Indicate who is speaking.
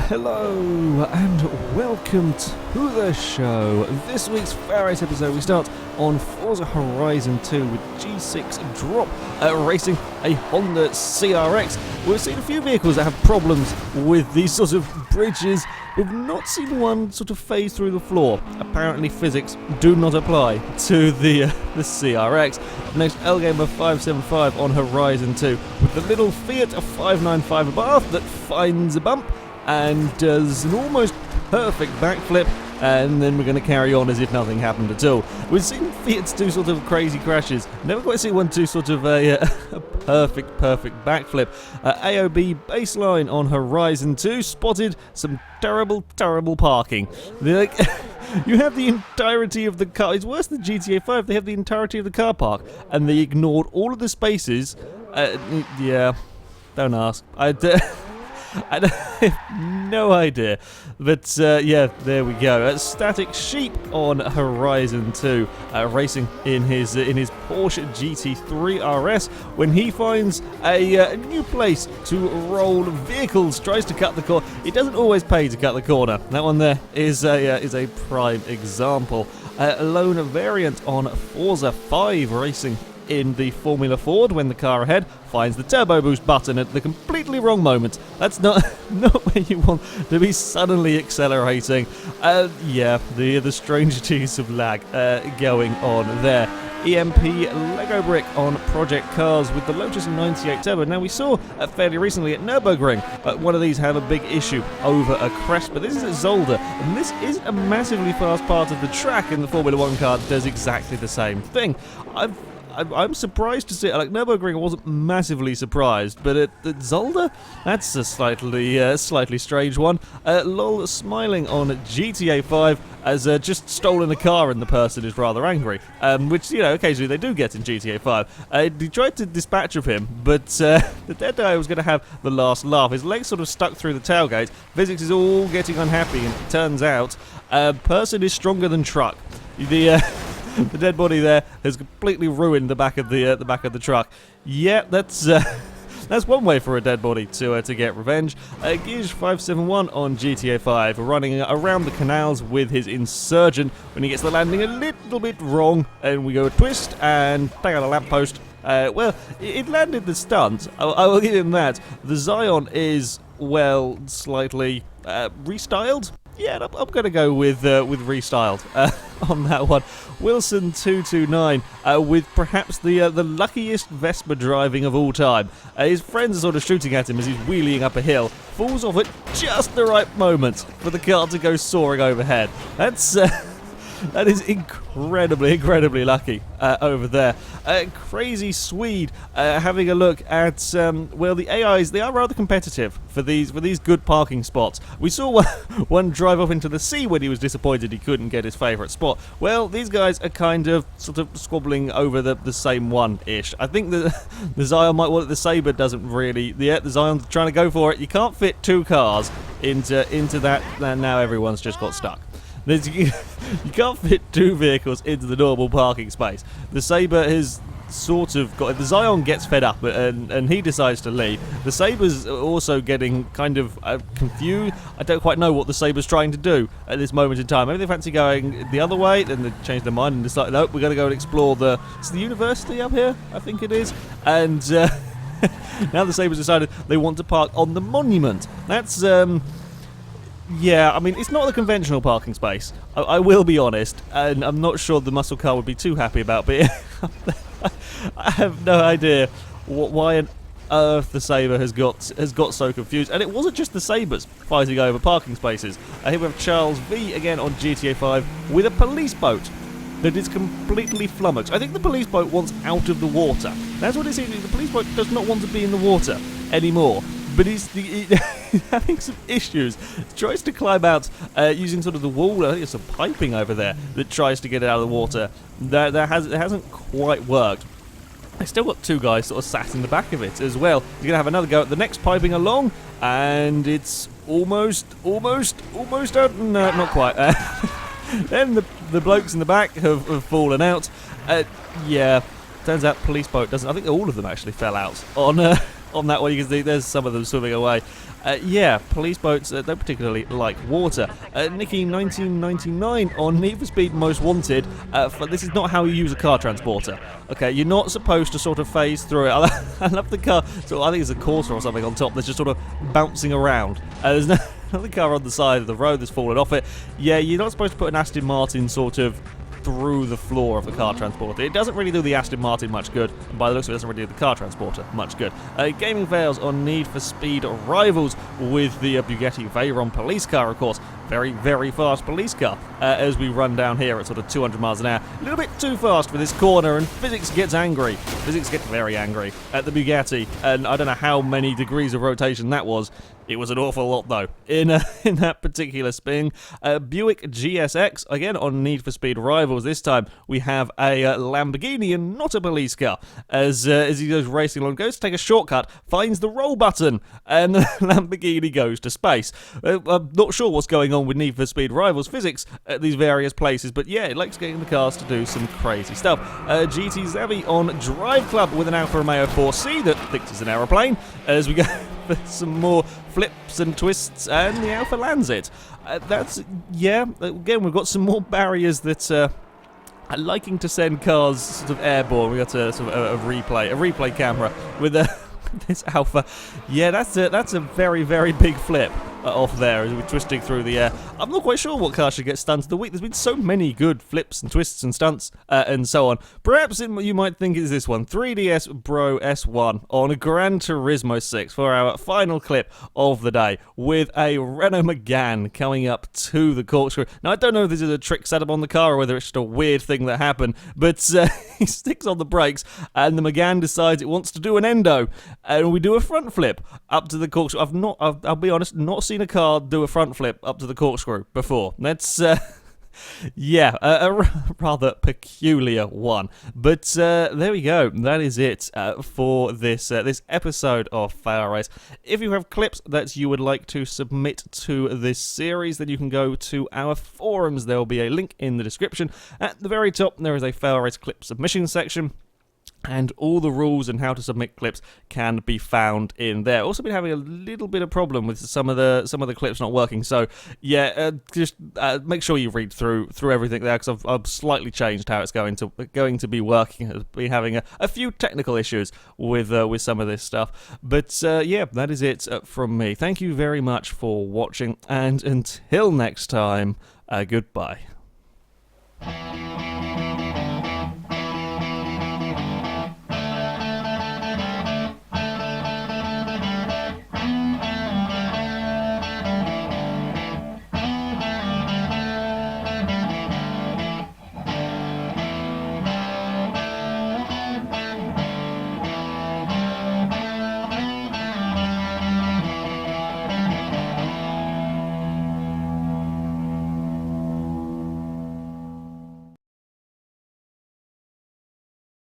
Speaker 1: Hello and welcome to the show. This week's FailRace episode we start on Forza Horizon 2 with G6 Drop racing a Honda CRX. We've seen a few vehicles that have problems with these sorts of bridges. We've not seen one sort of phase through the floor. Apparently physics do not apply to the CRX. Next, Lgamer575 on Horizon 2 with the little Fiat 595 Abarth that finds a bump and does an almost perfect backflip, and then we're going to carry on as if nothing happened at all. We've seen Fiats do sort of crazy crashes. Never quite seen one do sort of a perfect backflip. AOB baseline on Horizon 2 spotted some terrible parking. You have the entirety of the car. It's worse than GTA 5. They have the entirety of the car park, and they ignored all of the spaces. Yeah, don't ask. I have no idea, but yeah, there we go. Static Sheep on Horizon 2, racing in his Porsche GT3 RS when he finds a new place to roll vehicles. Tries to cut the corner. It doesn't always pay to cut the corner. That one there is a prime example. Lone variant on Forza 5 racing in the Formula Ford when the car ahead finds the turbo boost button at the completely wrong moment. That's not where you want to be suddenly accelerating. Yeah, the strangeties of lag going on there. EMP Lego Brick on Project Cars with the Lotus 98 Turbo. Now we saw fairly recently at Nürburgring one of these have a big issue over a crest, but this is at Zolder, and this is a massively fast part of the track, and the Formula 1 car does exactly the same thing. I'm surprised to see, like Nürburgring, I wasn't massively surprised, but at Zolder, that's a slightly strange one. LOL smiling on GTA 5 as just stolen a car and the person is rather angry, which, you know, occasionally they do get in GTA 5. He tried to dispatch of him, but the dead guy was going to have the last laugh. His legs sort of stuck through the tailgate. Physics is all getting unhappy, and it turns out person is stronger than truck. The dead body there has completely ruined the back of the truck. Yeah, that's one way for a dead body to get revenge. Gears 571 on GTA 5 running around the canals with his Insurgent when he gets the landing a little bit wrong, and we go a twist and take out a lamppost. Well, it landed the stunt. I will give him that. The Zion is, well, slightly restyled. Yeah, I'm going to go with restyled on that one. Wilson 229 with perhaps the luckiest Vespa driving of all time. His friends are sort of shooting at him as he's wheeling up a hill. Falls off at just the right moment for the car to go soaring overhead. That is incredibly lucky over there. Crazy Swede having a look at, well, the AIs. They are rather competitive for these good parking spots. We saw one drive off into the sea when he was disappointed he couldn't get his favourite spot. Well, these guys are kind of sort of squabbling over the same one-ish. I think the Zion might want it. The Sabre doesn't really. Yeah, the Zion's trying to go for it. You can't fit two cars into that, and now everyone's just got stuck. You can't fit two vehicles into the normal parking space. The Sabre has sort of got... The Zion gets fed up and he decides to leave. The Sabre's also getting kind of confused. I don't quite know what the Sabre's trying to do at this moment in time. Maybe they fancy going the other way, then they change their mind and decide, nope, we're going to go and explore it's the university up here, I think it is. And now the Sabre's decided they want to park on the monument. That's... Yeah, I mean, it's not the conventional parking space. I will be honest, and I'm not sure the muscle car would be too happy about, but I have no idea why on earth the Sabre has got so confused. And it wasn't just the Sabres fighting over parking spaces. Here we have Charles V again on GTA 5 with a police boat that is completely flummoxed. I think the police boat wants out of the water. That's what it seems. The police boat does not want to be in the water anymore. But he's having some issues. He tries to climb out using sort of the wall. I think there's some piping over there that tries to get it out of the water. It hasn't quite worked. I still got two guys sort of sat in the back of it as well. He's going to have another go at the next piping along, and it's almost out. No, not quite. Then the blokes in the back have fallen out. Yeah, turns out police boat doesn't. I think all of them actually fell out on that one. You can see there's some of them swimming away. Yeah, police boats don't particularly like water. Nikki 1999 on Need for Speed Most Wanted. This is not how you use a car transporter. Okay, you're not supposed to sort of phase through it. I love the car. So I think it's a Corsa or something on top that's just sort of bouncing around. There's another car on the side of the road that's fallen off it. Yeah, you're not supposed to put an Aston Martin sort of through the floor of the car transporter. It doesn't really do the Aston Martin much good, and by the looks of it, it doesn't really do the car transporter much good. Gaming fails on Need for Speed Rivals with the Bugatti Veyron police car, of course. Very, very fast police car as we run down here at sort of 200 miles an hour. A little bit too fast for this corner, and physics gets angry. Physics get very angry at the Bugatti, and I don't know how many degrees of rotation that was. It was an awful lot, though, in that particular spin. Buick GSX, again on Need for Speed Rivals. This time we have a Lamborghini and not a police car. As he goes racing along, goes to take a shortcut, finds the roll button, and the Lamborghini goes to space. I'm not sure what's going on with Need for Speed Rivals physics at these various places, but yeah, it likes getting the cars to do some crazy stuff. GT Zavi on Drive Club with an Alfa Romeo 4C that thinks it's an aeroplane. As we go for some more flips and twists, and the Alpha lands it. Yeah, again, we've got some more barriers that are liking to send cars sort of airborne. We got a sort of a replay camera with this Alpha. Yeah, that's a very, very big flip off there as we're twisting through the air. I'm not quite sure what car should get stunts of the week. There's been so many good flips and twists and stunts and so on. Perhaps you might think it's this one, 3DS Bro S1 on a Gran Turismo 6 for our final clip of the day with a Renault Megane coming up to the corkscrew. Now, I don't know if this is a trick setup on the car or whether it's just a weird thing that happened, but he sticks on the brakes and the Megane decides it wants to do an endo, and we do a front flip up to the corkscrew. I'll be honest, not seen a car do a front flip up to the corkscrew before. That's yeah, a rather peculiar one. But there we go. That is it for this episode of FailRace. If you have clips that you would like to submit to this series, then you can go to our forums. There will be a link in the description. At the very top, there is a FailRace clip submission section, and all the rules and how to submit clips can be found in there. Also been having a little bit of problem with some of the clips not working. So yeah, just make sure you read through everything there, because I've slightly changed how it's going to be working. I'll be having a few technical issues with some of this stuff. But yeah, that is it from me. Thank you very much for watching, and until next time, goodbye.